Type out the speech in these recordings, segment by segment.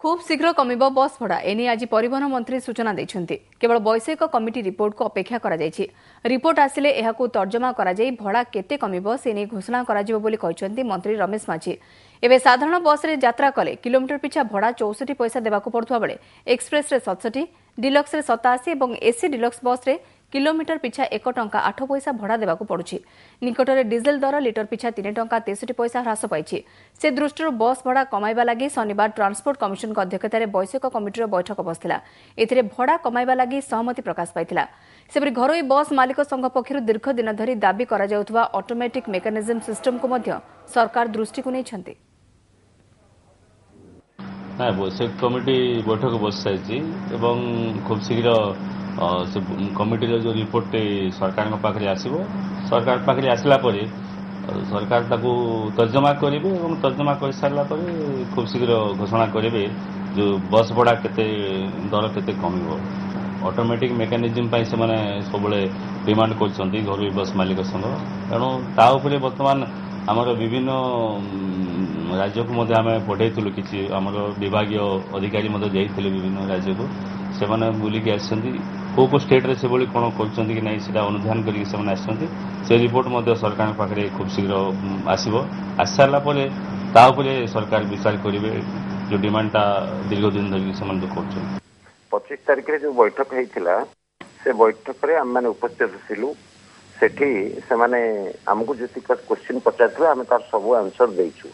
खूब शीघ्र कमिब बस भड़ा एने आज परिवहन मंत्री सूचना देइछन्ति। केवल वैषयिक कमिटी रिपोर्ट को अपेक्षा करा जायछि। रिपोर्ट आसिले एहाकु तर्जमा करा जाई भड़ा केते कमिब से नै घोषणा करा जिवो बोली कहिसन्ति मंत्री रमेश माझी। एबे साधारण बस रे यात्रा कले किलोमीटर पिछा भड़ा 64 पैसा देबाकु पड़ुवा बेले एक्सप्रेस रे 67, डिलक्स रे 87 एवं एसी डिलक्स बस रे किलोमीटर पिछा 1 टंका 8 पैसा भड़ा देबाकु पड़ुछि। निकटरे डिजेल दर लिटर पिछा 3 टंका 63 पैसा ह्रास पाइछि। से दृष्टिରୁ बस भड़ा कमाइबा लागि शनिवार ट्रांसपोर्ट कमिशन को अध्यक्षतार वैषयिक कमिटीर बैठक बसिला। एथिरे भड़ा कमाइबा लागि सहमति प्रकाश पाइथिला। सेपरि घरोई बस मालिक संघ पक्षरु दीर्घ दिन धरि दाबी करा जाउथवा ऑटोमेटिक मेकानिज्म सिस्टम को मध्य सरकार दृष्टि को नैछन्ति। ना वैषयिक कमिटी बैठक बस साइछि एवं खूब शीघ्र कमिटी जो रिपोर्ट सरकार पाखे आसो सरकार पाखे आसला सरकार ताकू तर्जमा करेंगे और तर्जमा कर सारा खूब शीघ्र घोषणा करेंगे जो बस भड़ा केते दर केते कम ऑटोमेटिक मेकानिज्म से माने सब डिमांड कर घर बस मालिक संघ तेणु ताऊपर बर्तमान आमर विभिन्न राज्य को आम पठेलु कि आमर विभाग अधिकारी जाइए विभिन्न राज्य को से बुलिकी आसछन्ति को स्टेट रे से बोली कौन कर ना अनुधान करके रिपोर्ट सरकार पाखे खूब शीघ्र आसो आस सारा सरकार विचार करेंगे जो डिमांडटा दीर्घ दिन धरिक से कर 25 तारिख रे जो बैठक होता से बैठक रे आम उपस्थित थिलु सेठी से माने हमको जी क्वेश्चन पचार आम तार सब आंसर देचु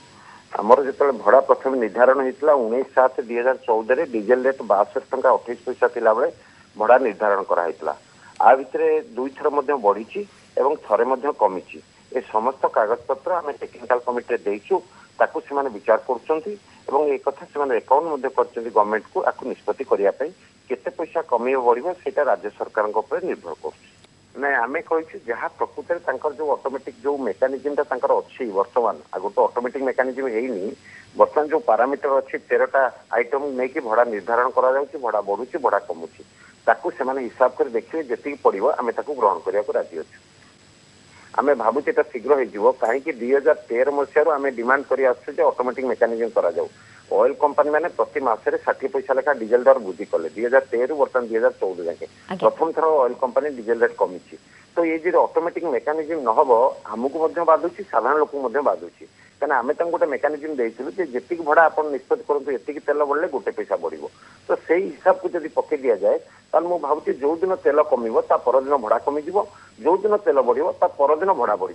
आमर जो भड़ा प्रथम निर्धारण होता 19/7/2014 डीजेल रेट 62 टंका 28 पैसा थिला बेले भड़ा निर्धारण कराइला आ भितर दुई थर बढ़ी एवं थरे कमी ए समस्त कागज पत्र आम टेक्निकल कमिटी देचु ताकू से विचार कर कथा से एकाउंट कर गवर्नमेंट को आपको निष्पत्ति करने केते पैसा कमी बढ़िया से राज्य सरकार निर्भर कर ना आम कही जहाँ प्रकृत जो ऑटोमेटिक जो मेकानिज्म अच्छी वर्तमान आगु तो ऑटोमेटिक मेकानिज्म है बर्तमान जो पारामीटर अच्छी 13टा आइटम नहीं कि भड़ा निर्धारण करा भड़ा बढ़ुची भड़ा कमुची ताकू से हिसाब कर देखिए जी पड़ो आम ग्रहण करने को राजी अच्छु आम भावुचे शीघ्र हो कहीं 2013 मसीह आम डिमांड कर ऑटोमेटिक मेकानिज्म करा ऑयल कंपनी मैंने प्रति मासरे 60 पैसा लेखा डीजेल दर वृद्धि कले 2013 बर्तमान 2014 जाके प्रथम थर ऑयल कंपनी डीजेल रेट कमी तो ये जो ऑटोमेटिक मेकानिज्म न हम आमको बाधुची साधारण लोक बाधुची कहीं आम गोटे मेकानिज्म देलु जी भड़ा आप निष्पत्ति करूँ ये तेल बढ़ले गोटे पैसा बढ़ तो से हिसाब को जब पकई दि जाए तो मुझे भावुँ जो दिन तेल कम परदिन भड़ा कमिज जो दिन तेल बढ़ परदिन भड़ा बढ़